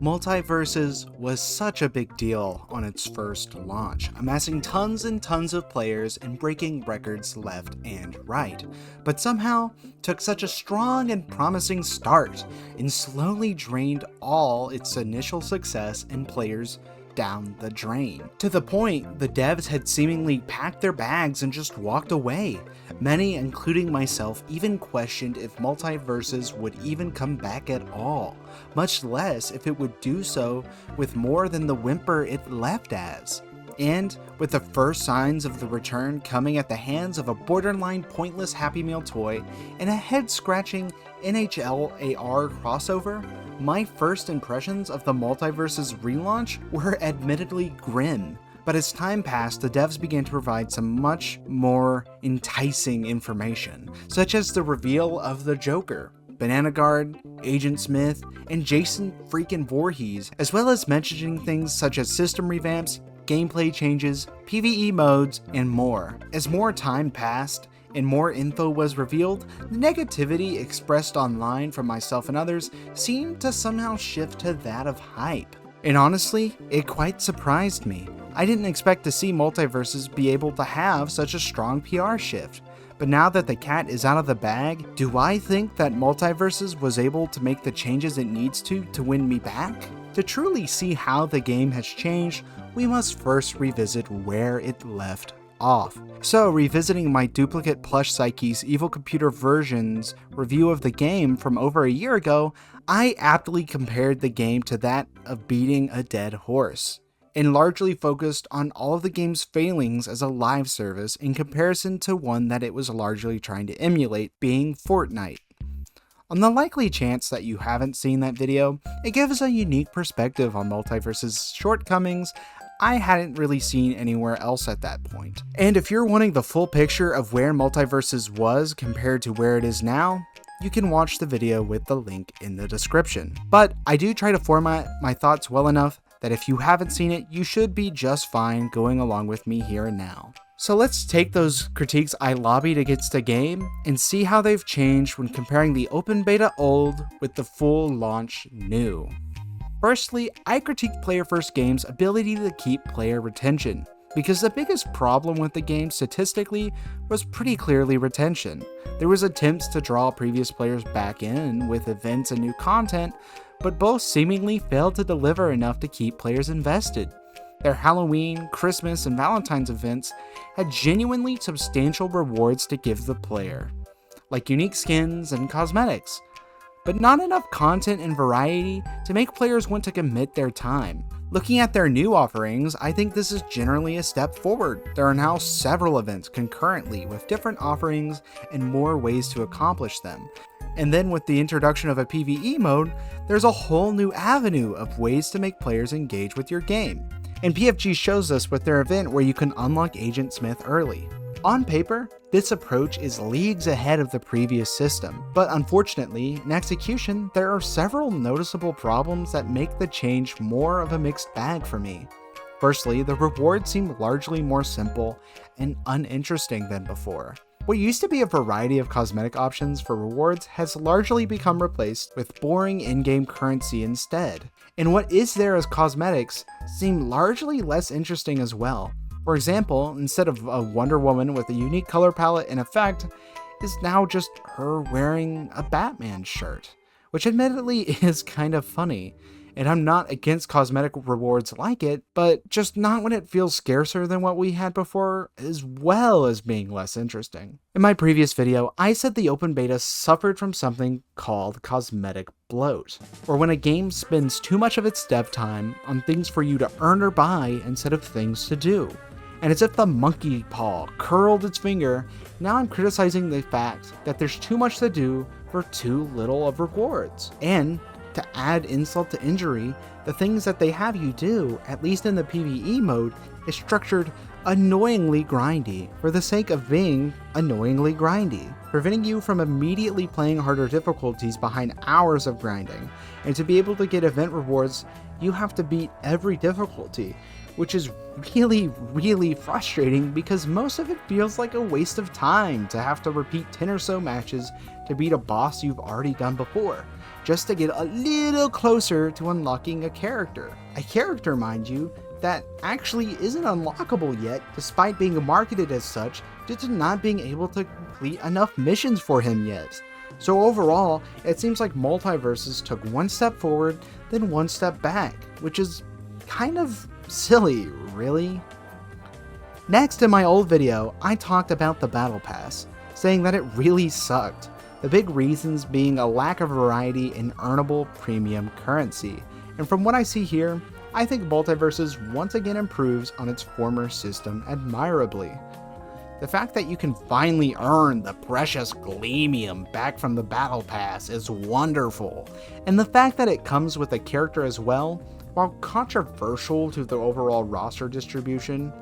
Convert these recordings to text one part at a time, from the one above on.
Multiversus was such a big deal on its first launch, amassing tons and tons of players and breaking records left and right, but somehow took such a strong and promising start and slowly drained all its initial success and players down the drain. To the point, the devs had seemingly packed their bags and just walked away. Many, including myself, even questioned if Multiversus would even come back at all, much less if it would do so with more than the whimper it left as. And with the first signs of the return coming at the hands of a borderline pointless Happy Meal toy and a head-scratching NHL AR crossover, my first impressions of the Multiversus relaunch were admittedly grim. But as time passed, the devs began to provide some much more enticing information, such as the reveal of the Joker, Banana Guard, Agent Smith, and Jason freaking Voorhees, as well as mentioning things such as system revamps, gameplay changes, PvE modes, and more. As more time passed and more info was revealed, the negativity expressed online from myself and others seemed to somehow shift to that of hype. And honestly, it quite surprised me. I didn't expect to see Multiversus be able to have such a strong PR shift. But now that the cat is out of the bag, do I think that Multiversus was able to make the changes it needs to win me back? To truly see how the game has changed, we must first revisit where it left off. So, revisiting my duplicate plush Psyche's Evil Computer version's review of the game from over a year ago, I aptly compared the game to that of beating a dead horse, and largely focused on all of the game's failings as a live service in comparison to one that it was largely trying to emulate, being Fortnite. On the likely chance that you haven't seen that video, it gives a unique perspective on Multiversus' shortcomings I hadn't really seen anywhere else at that point. And if you're wanting the full picture of where Multiversus was compared to where it is now, you can watch the video with the link in the description. But I do try to format my thoughts well enough that if you haven't seen it, you should be just fine going along with me here and now. So let's take those critiques I lobbied against the game and see how they've changed when comparing the open beta old with the full launch new. Firstly, I critiqued Player First Games' ability to keep player retention, because the biggest problem with the game statistically was pretty clearly retention. There was attempts to draw previous players back in with events and new content, but both seemingly failed to deliver enough to keep players invested. Their Halloween, Christmas, and Valentine's events had genuinely substantial rewards to give the player, like unique skins and cosmetics, but not enough content and variety to make players want to commit their time. Looking at their new offerings, I think this is generally a step forward. There are now several events concurrently with different offerings and more ways to accomplish them. And then with the introduction of a PvE mode, there's a whole new avenue of ways to make players engage with your game. And PFG shows us with their event where you can unlock Agent Smith early. On paper, this approach is leagues ahead of the previous system, but unfortunately, in execution, there are several noticeable problems that make the change more of a mixed bag for me. Firstly, the rewards seem largely more simple and uninteresting than before. What used to be a variety of cosmetic options for rewards has largely become replaced with boring in-game currency instead, and what is there as cosmetics seem largely less interesting as well. For example, instead of a Wonder Woman with a unique color palette and effect, is now just her wearing a Batman shirt, which admittedly is kind of funny. And I'm not against cosmetic rewards like it, but just not when it feels scarcer than what we had before, as well as being less interesting. In my previous video, I said the open beta suffered from something called cosmetic bloat, or when a game spends too much of its dev time on things for you to earn or buy instead of things to do. And as if the monkey paw curled its finger, now I'm criticizing the fact that there's too much to do for too little of rewards. And to add insult to injury, the things that they have you do, at least in the PvE mode, is structured annoyingly grindy for the sake of being annoyingly grindy, preventing you from immediately playing harder difficulties behind hours of grinding. And to be able to get event rewards, you have to beat every difficulty, which is really frustrating because most of it feels like a waste of time to have to repeat 10 or so matches to beat a boss you've already done before. just to get a little closer to unlocking a character. A character, mind you, that actually isn't unlockable yet, despite being marketed as such, due to not being able to complete enough missions for him yet. So overall, it seems like Multiversus took one step forward, then one step back, which is kind of silly, really. Next, in my old video, I talked about the Battle Pass, saying that it really sucked. The big reasons being a lack of variety in earnable premium currency. And from what I see here, I think Multiversus once again improves on its former system admirably. The fact that you can finally earn the precious Gleamium back from the Battle Pass is wonderful, and the fact that it comes with a character as well, while controversial to the overall roster distribution,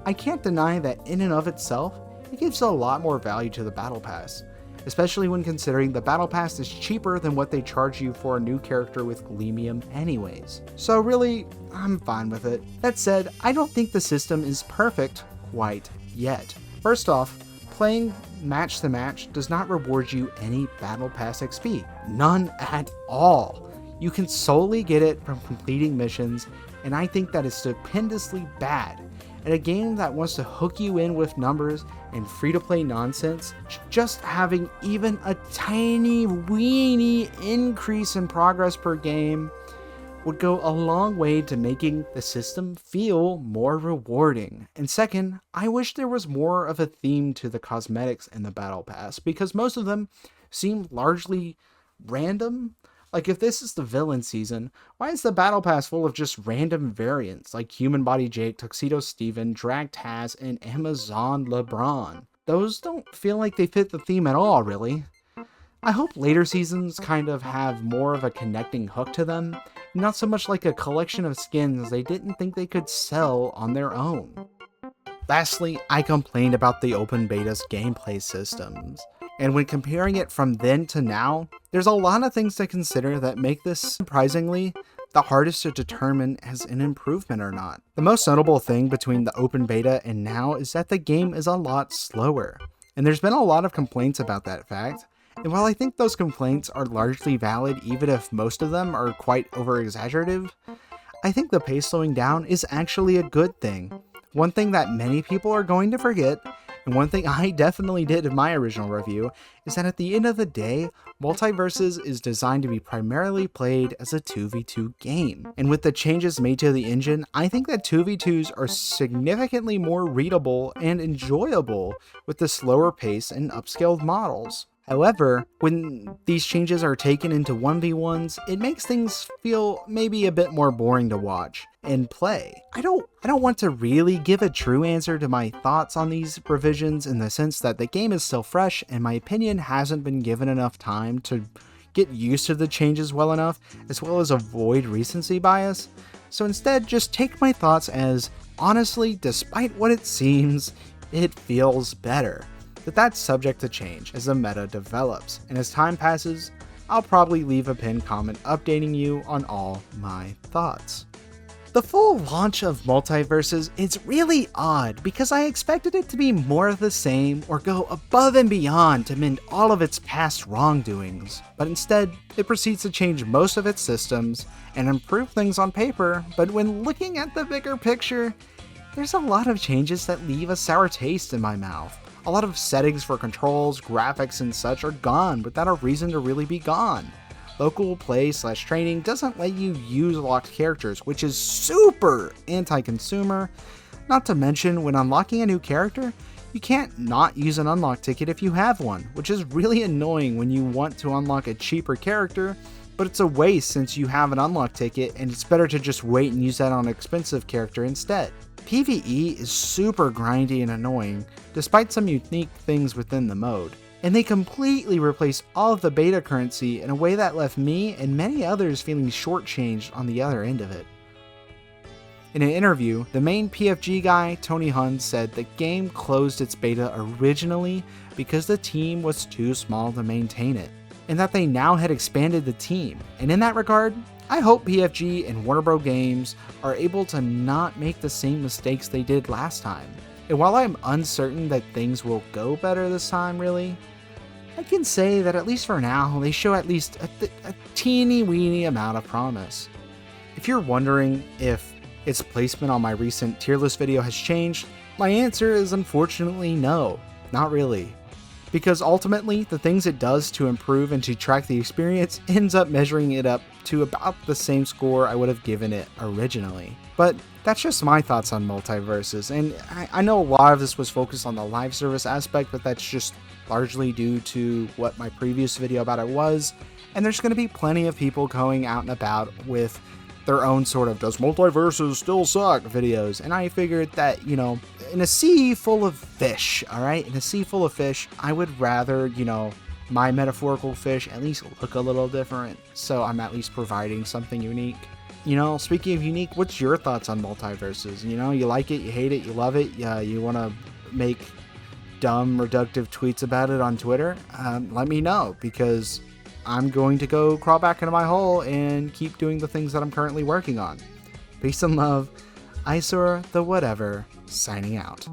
I can't deny that in and of itself, it gives a lot more value to the Battle Pass, especially when considering the Battle Pass is cheaper than what they charge you for a new character with Gleamium anyways. So really, I'm fine with it. That said, I don't think the system is perfect quite yet. First off, playing match to match does not reward you any Battle Pass XP. None at all. You can solely get it from completing missions, and I think that is stupendously bad. In a game that wants to hook you in with numbers and free-to-play nonsense, just having even a tiny weeny increase in progress per game would go a long way to making the system feel more rewarding. And second, I wish there was more of a theme to the cosmetics in the Battle Pass, because most of them seem largely random. Like, if this is the villain season, why is the Battle Pass full of just random variants like Human Body Jake, Tuxedo Steven, Drag Taz, and Amazon LeBron? Those don't feel like they fit the theme at all, really. I hope later seasons kind of have more of a connecting hook to them, not so much like a collection of skins they didn't think they could sell on their own. Lastly, I complained about the open beta's gameplay systems. And when comparing it from then to now, there's a lot of things to consider that make this, surprisingly, the hardest to determine as an improvement or not. The most notable thing between the open beta and now is that the game is a lot slower. And there's been a lot of complaints about that fact. And while I think those complaints are largely valid, even if most of them are quite over-exaggerative, I think the pace slowing down is actually a good thing. One thing that many people are going to forget, and one thing I definitely did in my original review, is that at the end of the day, Multiversus is designed to be primarily played as a 2v2 game. And with the changes made to the engine, I think that 2v2s are significantly more readable and enjoyable with the slower pace and upscaled models. However, when these changes are taken into 1v1s, it makes things feel maybe a bit more boring to watch and play. I don't want to really give a true answer to my thoughts on these revisions, in the sense that the game is still fresh and my opinion hasn't been given enough time to get used to the changes well enough, as well as avoid recency bias. So instead, just take my thoughts as, honestly, despite what it seems, it feels better. But that's subject to change as the meta develops, and as time passes, I'll probably leave a pinned comment updating you on all my thoughts. The full launch of Multiversus is really odd, because I expected it to be more of the same or go above and beyond to mend all of its past wrongdoings, but instead, it proceeds to change most of its systems and improve things on paper, but when looking at the bigger picture, there's a lot of changes that leave a sour taste in my mouth. A lot of settings for controls, graphics, and such are gone without a reason to really be gone. Local play/training doesn't let you use locked characters, which is super anti-consumer. Not to mention, when unlocking a new character, you can't not use an unlock ticket if you have one, which is really annoying when you want to unlock a cheaper character, but it's a waste since you have an unlock ticket and it's better to just wait and use that on an expensive character instead. PvE is super grindy and annoying, despite some unique things within the mode, and they completely replaced all of the beta currency in a way that left me and many others feeling shortchanged on the other end of it. In an interview, the main PFG guy, Tony Hun, said the game closed its beta originally because the team was too small to maintain it, and that they now had expanded the team, and in that regard, I hope PFG and Warner Bros. Games are able to not make the same mistakes they did last time. And while I'm uncertain that things will go better this time, really, I can say that at least for now, they show at least a teeny weeny amount of promise. If you're wondering if its placement on my recent tier list video has changed, my answer is unfortunately no, not really. Because ultimately, the things it does to improve and to track the experience ends up measuring it up to about the same score I would have given it originally. But that's just my thoughts on Multiversus, and I know a lot of this was focused on the live service aspect, but that's just largely due to what my previous video about it was, and there's going to be plenty of people going out and about with their own sort of "does Multiversus still suck" videos, and I figured that, you know, in a sea full of fish, alright, in a sea full of fish, I would rather, you know, my metaphorical fish at least look a little different, so I'm at least providing something unique. You know, speaking of unique, what's your thoughts on Multiversus? You know, you like it, you hate it, you love it, you want to make dumb, reductive tweets about it on Twitter? Let me know, because I'm going to go crawl back into my hole and keep doing the things that I'm currently working on. Peace and love. Isor the Whatever, signing out.